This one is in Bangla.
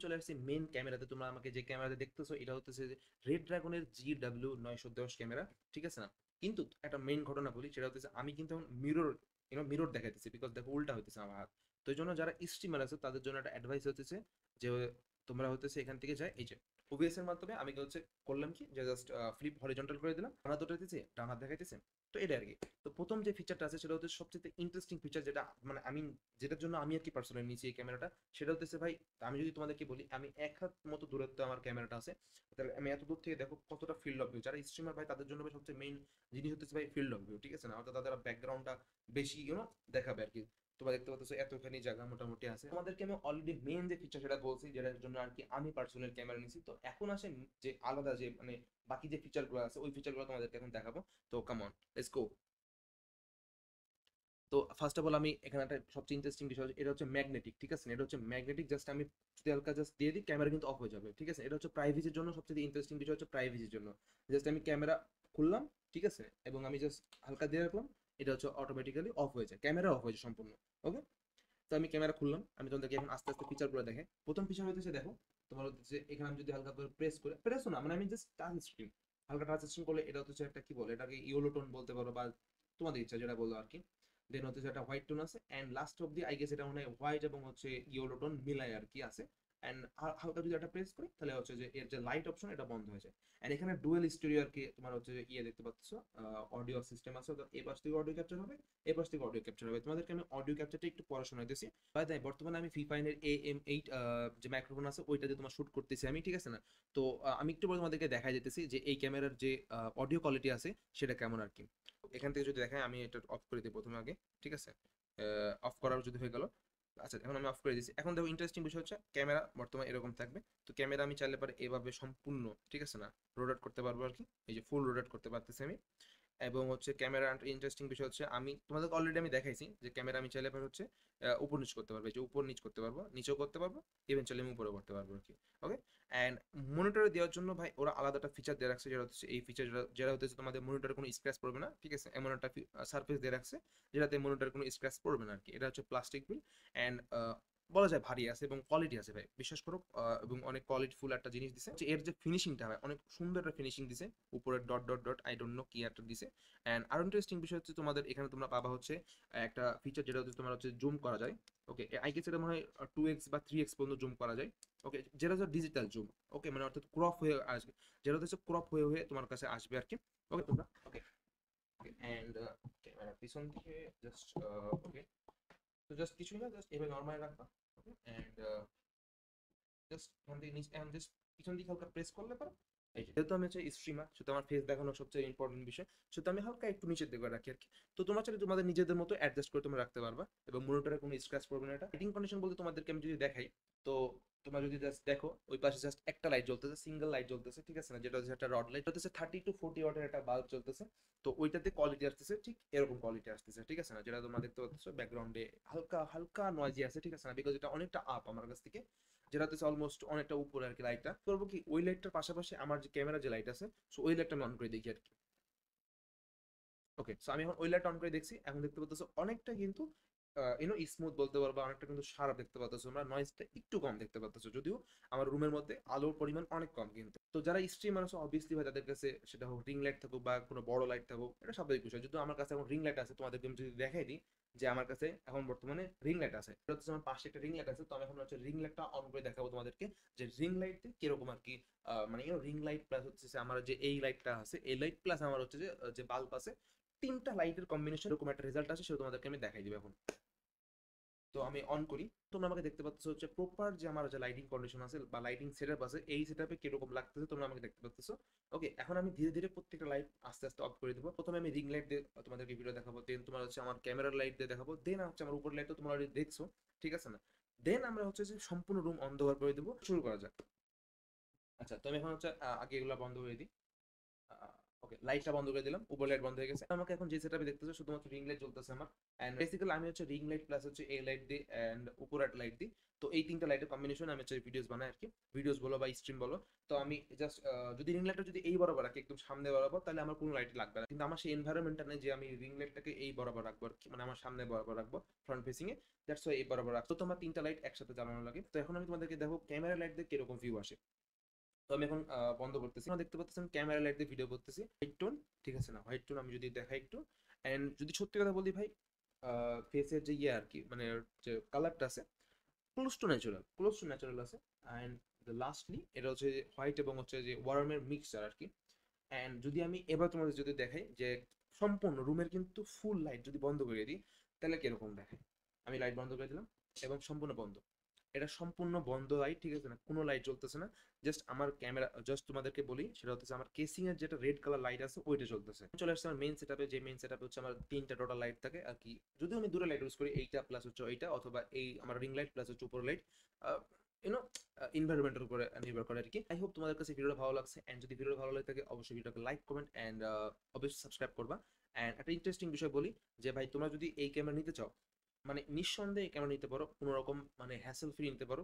চলে আসছি মেইন ক্যামেরাতে। তোমরা আমাকে যে ক্যামেরাতে দেখতেছো এটা হচ্ছে যে রেড ড্রাগনের GW910 ক্যামেরা, ঠিক আছে না? কিন্তু একটা মেইন ঘটনা বলি, সেটা হচ্ছে আমি কিন্তু এখন মিরর দেখাইতেছি, বিকজ দেখো উল্টা হইতেছে আমার হাত। তো এই জন্য যারা স্ট্রিমার আছে তাদের জন্য একটা অ্যাডভাইস হতেছে যে তোমরা হতেছে এখান থেকে যায় এই যে ওবিএস এর মাধ্যমে আমি হচ্ছে করলাম কি যে জাস্ট ফ্লিপ হরিজন্টাল করে দিলাম, ডান হাত উঠাইতেছে ডান হাত দেখাইতেছে। তো এটা আর কি। তো প্রথম যে ফিচারটা আছে সেটা হচ্ছে সবচেয়ে ইন্টারেস্টিং ফিচার, যেটা মানে আমি যেটার জন্য আমি আর কি পার্সোনালি নিয়েছি এই ক্যামেরাটা, সেটা হচ্ছে ভাই, আমি যদি তোমাদেরকে বলি আমি এক হাত মতো দূরত্ব আমার ক্যামেরাটা আছে, তাহলে আমি এত দূর থেকে দেখো কতটা ফিল্ড অফ ভিউ। যারা স্ট্রিমার ভাই তাদের জন্য ভাই সবচেয়ে মেইন জিনিস হচ্ছে ভাই ফিল্ড অফ ভিউ, ঠিক আছে না? অর্থাৎ তাদের ব্যাকগ্রাউন্ডটা বেশি দেখাবে আর কি। তোমরা দেখতে পাচ্ছ এতখানি জায়গা মোটামুটি আছে। তোমাদেরকে আমি অলরেডি মেইন যে ফিচার সেটা বলছি, যেটার জন্য আর কি আমি পার্সোনাল ক্যামেরা নিয়েছি। তো এখন আসে যে আলাদা যে মানে বাকি যে ফিচারগুলো আছে ওই ফিচারগুলো তোমাদেরকে এখন দেখাবো। তো কাম অন, লেটস গো। তো ফার্স্ট অফ অল আমি এখানে একটা সবচেয়ে ইন্টারেস্টিং বিষয় হচ্ছে, এটা হচ্ছে ম্যাগনেটিক, ঠিক আছে? এটা হচ্ছে ম্যাগনেটিক। জাস্ট আমি যদি হালকা জাস্ট দিয়ে দিই ক্যামেরা কিন্তু অফ হয়ে যাবে, ঠিক আছে? এটা হচ্ছে প্রাইভেসির জন্য সবচেয়ে ইন্টারেস্টিং বিষয় হচ্ছে প্রাইভেসির জন্য। জাস্ট আমি ক্যামেরা খুললাম, ঠিক আছে, এবং আমি জাস্ট হালকা দিয়ে রাখলাম, এটা হচ্ছে অটোমেটিক্যালি অফ হয়ে যায়, ক্যামেরা অফ হয়ে যায় সম্পূর্ণ। ওকে। তো আমি ক্যামেরা খুললাম, আমি তোমাদেরকে এখন আস্তে আস্তে ফিচারগুলো দেখে। প্রথম ফিচার হচ্ছে দেখো, তোমার হচ্ছে এখানে আমি যদি হালকা করে প্রেসও না, মানে আমি জাস্ট টাচ স্ক্রিন, হালকা টাচ স্ক্রিন করলে এটা হচ্ছে একটা কি বলে এটাকে ইয়েলো টোন বলতে পারো, বা তোমাদের ইচ্ছা যেটা বলো আর কি। দেন হচ্ছে একটা হোয়াইট টোন আছে, and last of the I guess এটা মনে হয় হোয়াইট এবং হচ্ছে ইয়েলো টোন মিলাই আর কি আছে। এন্ড হালকা যদি একটা প্রেস করি তাহলে হচ্ছে যে এর যে লাইট অপশন এটা বন্ধ হয়ে যায়। এন্ড এখানে ডুয়েল স্টেরিও আর কি তোমার হচ্ছে যে দেখতে পাচ্ছ, অডিও সিস্টেম আছে। তো এই পাশ থেকে অডিও ক্যাপচার হবে, এই পাশ থেকে অডিও ক্যাপচার হবে। তোমাদেরকে আমি অডিও ক্যাপচারটা একটু পরে শোনাইতেছি। বাই দ্য বর্তমানে আমি ফ্রি ফায়ারের AM8 যে মাইক্রোফোন আছে ওইটা দিয়ে তোমার শুট করতেছি আমি, ঠিক আছে না? তো আমি একটু পরে তোমাদেরকে দেখাই যেতেছি যে এই ক্যামেরার যে অডিও কোয়ালিটি আছে সেটা কেমন আর কি। এখান থেকে যদি দেখাই, আমি এটা অফ করে দিই প্রথমে আগে, ঠিক আছে? অফ করার যদি হয়ে গেল, আচ্ছা এখন আমি অফ করে দিচ্ছি। এখন দেখো ইন্টারেস্টিং বিষয় হচ্ছে ক্যামেরা বর্তমানে এরকম থাকবে। তো ক্যামেরা আমি চাইলে পারে এভাবে সম্পূর্ণ, ঠিক আছে না, রোটেট করতে পারবো আর কি। এই যে ফুল রোটেট করতে পারতেছি আমি। এবং হচ্ছে ক্যামেরা ইন্টারেস্টিং বিষয় হচ্ছে আমি তোমাদেরকে অলরেডি আমি দেখাইছি যে ক্যামেরা আমি চাইলে এবার হচ্ছে উপর নিচ করতে পারবো, এই যে উপর নিচ করতে পারবো, নিচেও করতে পারবো, ইভেনচুয়ালি আমি উপরে করতে পারবো আর কি। ওকে। অ্যান্ড মনিটরে দেওয়ার জন্য ভাই ওরা আলাদা একটা ফিচার দিয়ে রাখছে, যেটা হচ্ছে এই ফিচার যেটা হচ্ছে তোমাদের মনিটরে কোনো স্ক্র্যাচ পড়বে না, ঠিক আছে? এমন একটা সার্ফেস দিয়ে রাখছে যেটাতে মনিটরে কোনো স্ক্র্যাচ পড়বে না আর কি। এটা হচ্ছে প্লাস্টিক বিল, অ্যান্ড বলা যায় ভারী আছে এবং কোয়ালিটি আছে ভাই, বিশ্বাস করো। এবং অনেক কোয়ালিটি ফুল একটা জিনিস দিছে, যে এর যে ফিনিশিংটা হয় অনেক সুন্দর একটা ফিনিশিং দিছে। উপরে dot dot dot I don't know কি একটা দিছে। অ্যান্ড আরো ইন্টারেস্টিং বিষয় হচ্ছে তোমাদের এখানে তোমরা পাবা হচ্ছে একটা ফিচার, যেটা হচ্ছে তোমার হচ্ছে জুম করা যায়। ওকে, আই গেস এটা মনে হয় 2x বা 3x পর্যন্ত জুম করা যায়। ওকে, যেটা হচ্ছে ডিজিটাল জুম। ওকে, মানে অর্থাৎ ক্রপ হয়ে আসবে, যেটা হচ্ছে ক্রপ হয়ে হয়ে তোমার কাছে আসবে আর কি। ওকে তোমরা, ওকে ওকে। অ্যান্ড ক্যামেরা পিছন থেকে জাস্ট ওকে, তো জাস্ট কিছুই না, জাস্ট এভাবে নর্মাল রাখবা। ওকে। অ্যান্ড জাস্ট এখান থেকে নিচে এখন জাস্ট পিছন দিকে হালকা প্রেস করলে পারো। এই যে যেহেতু আমি হচ্ছে স্ট্রিমার, সেহেতু আমার ফেস দেখানো সবচেয়ে ইম্পর্টেন্ট বিষয়, সেহেতু আমি হালকা একটু নিচের দিকে রাখি আর কি। তো তোমরা চাইলে তোমাদের নিজেদের মতো অ্যাডজাস্ট করে তোমরা রাখতে পারবা, এবং মনিটরে কোনো স্ক্র্যাচ পড়বে না। এটা লাইটিং কন্ডিশন বলতে তোমাদেরকে আমি যদি দেখাই, তো তোমরা যদি জাস্ট দেখো ওই পাশে জাস্ট একটা লাইট জ্বলতেছে, সিঙ্গেল লাইট জ্বলতেছে, ঠিক আছে না? যেটা হচ্ছে একটা রড লাইট হচ্ছে 30 to 40 ওয়াটের একটা বাল্ব জ্বলতেছে। তো ওইটাতে কোয়ালিটি আসতেছে ঠিক এরকম কোয়ালিটি আসতেছে, ঠিক আছে না? যেটা তোমরা দেখতে পাচ্ছ ব্যাকগ্রাউন্ডে হালকা হালকা নয়েজি আছে, ঠিক আছে না? বিকজ এটা অনেকটা আপ আমার কাছ থেকে, যেটা হচ্ছে অলমোস্ট অনেকটা উপরে আর কি লাইটটা। করবো কি ওই লাইটটার পাশাপাশি আমার যে ক্যামেরা যে লাইট আছে, সো ওই লাইটটা আমি অন করে দেখি আর কি। ওকে, সো আমি এখন ওই লাইট অন করে দেখছি, এখন দেখতে পাচ্ছ অনেকটা কিন্তু স্মুথ বলতে পারবো, অনেকটা কিন্তু শার্প দেখতে পাচ্ছ তোমরা, নয়েজটা একটু কম দেখতে পাচ্ছ, যদিও আমার রুমের মধ্যে আলোর পরিমাণ অনেক কম কিন্তু। তো যারা স্ট্রিমার আছে অবভিয়াসলি ভাই তাদের কাছে সেটা হোক রিং লাইট থাকুক বা কোনো বড় লাইট থাকুক, এটা স্বাভাবিক বিষয়। যদিও আমার কাছে এখন রিং লাইট আছে, তোমাদেরকে আমি যদি দেখাই দিই যে আমার কাছে এখন বর্তমানে রিং লাইট আছে, এটা হচ্ছে আমার পাশে একটা রিং লাইট আছে। তো আমি এখন হচ্ছে রিং লাইটটা অন করে দেখাবো তোমাদেরকে যে রিং লাইট কিরকম আর কি। মানে রিং লাইট প্লাস হচ্ছে যে আমার যে এই লাইটটা আছে, এই লাইট প্লাস আমার হচ্ছে যে যে বাল্ব আছে, তিনটা লাইটের কম্বিনেশন এরকম একটা রেজাল্ট আসে, সেটা তোমাদেরকে আমি দেখাই দিব এখন। তো আমি অন করি, তোমরা আমাকে দেখতে পাচ্ছ হচ্ছে প্রপার যে আমার যে লাইটিং কন্ডিশন আছে বা লাইটিং সেটআপ আছে, এই সেটআপে কিরকম লাগতেছে তোমরা আমাকে দেখতে পাচ্ছ। ওকে, এখন আমি ধীরে ধীরে প্রত্যেকটা লাইট আস্তে আস্তে অফ করে দেবো। প্রথমে আমি রিং লাইট দিয়ে তোমাদেরকে ভিডিও দেখাবো, দেন তোমার হচ্ছে আমার ক্যামেরার লাইট দিয়ে দেখাবো, দেন হচ্ছে আমার উপর লাইটটা তোমরা অলরেডি দেখছো, ঠিক আছে না? দেন আমরা হচ্ছে যে সম্পূর্ণ রুম অন্ধকার করে দেবো, শুরু করা যাক। আচ্ছা, তো আমি এখন হচ্ছে আগে এগুলো বন্ধ করে দিই। ওকে, লাইটটা বন্ধ করে দিলাম, উপর লাইট বন্ধ হয়ে গেছে। আমাকে এখন যে সেটআপে দেখতেছে শুধুমাত্র রিং লাইট জ্বলতেছে আমার। এন্ড বেসিক্যালি আমি হচ্ছে রিং লাইট প্লাস হচ্ছে এই লাইট দিই এন্ড উপর একটা লাইট দিই। তো এই তিনটা লাইটের কম্বিনেশন আমি হচ্ছে ভিডিওস বানাই আর কি, ভিডিওস বলো বা স্ট্রিম বলো। তো আমি জাস্ট যদি রিং লাইটটা যদি এই বরাবর রাখি একদম সামনে বরাবর, তাহলে আমার কোনো লাইট লাগবে না। কিন্তু আমার সেই এনভায়রনমেন্টটা নেই যে আমি রিং লাইটটাকে এই বরাবর রাখবো আর কি, মানে আমার সামনে বরাবর রাখবো front facing A. That's why এই বরাবর রাখতো। তো তোমার তিনটা লাইট একসাথে জ্বালানো লাগে। তো এখন আমি তোমাদেরকে দেখো ক্যামেরা লাইট দিয়ে কিরকম ভিউ আসে। তো আমি এখন বন্ধ করতেছি। আমরা দেখতে পাচ্ছেন ক্যামেরা লাইট দিয়ে ভিডিও করতেছি, হোয়াইট টোন, ঠিক আছে না, হোয়াইট টোন আমি যদি দেখাই একটু। এন্ড যদি সত্যি কথা বলি ভাই, ফেসের যে ইয়ে আর কি, মানে যে কালারটা আছে ক্লোজ টু ন্যাচারাল আছে। অ্যান্ড লাস্টলি এটা হচ্ছে হোয়াইট এবং হচ্ছে যে ওয়ার্মের মিক্সচার আর কি। অ্যান্ড যদি আমি এবার তোমাদের যদি দেখাই যে সম্পূর্ণ রুমের কিন্তু ফুল লাইট যদি বন্ধ করে দিই, তাহলে কিরকম দেখায়। আমি লাইট বন্ধ করে দিলাম এবং সম্পূর্ণ বন্ধ। এটা সম্পূর্ণ বন্ধ লাইট, ঠিক আছে না, কোনো লাইট জ্বলতেছে না। জাস্ট আমার ক্যামেরা, জাস্ট তোমাদেরকে বলি সেটা হচ্ছে আমার কেসিং এর যেটা রেড কালার লাইট আছে ওইটা জ্বলতেছে। চলে আসছে আমার মেইন সেটআপে, যে মেইন সেটআপে হচ্ছে আমার তিনটা টোটাল লাইট থাকে আর কি। যদিও আমি দুটো লাইট ইউজ করি, এইটা প্লাস হচ্ছে ওইটা, অথবা এই আমার রিং লাইট প্লাস হচ্ছে উপর লাইট, ইউনো এনভায়রনমেন্টের উপরে নির্ভর করে আর কি। আই হোপ তোমাদের কাছে ভিডিওটা ভালো লাগছে। এন্ড যদি ভিডিও ভালো লাগে থাকে অবশ্যই ভিডিওকে লাইক কমেন্ট এন্ড অবশ্যই সাবস্ক্রাইব করবা। এন্ড একটা ইন্টারেস্টিং বিষয় বলি, যে ভাই তোমরা যদি এই ক্যামেরা নিতে চাও, মানে নিঃসন্দেহে এই ক্যামেরা নিতে পারো, কোনো রকম মানে হ্যাসেল ফ্রি নিতে পারো।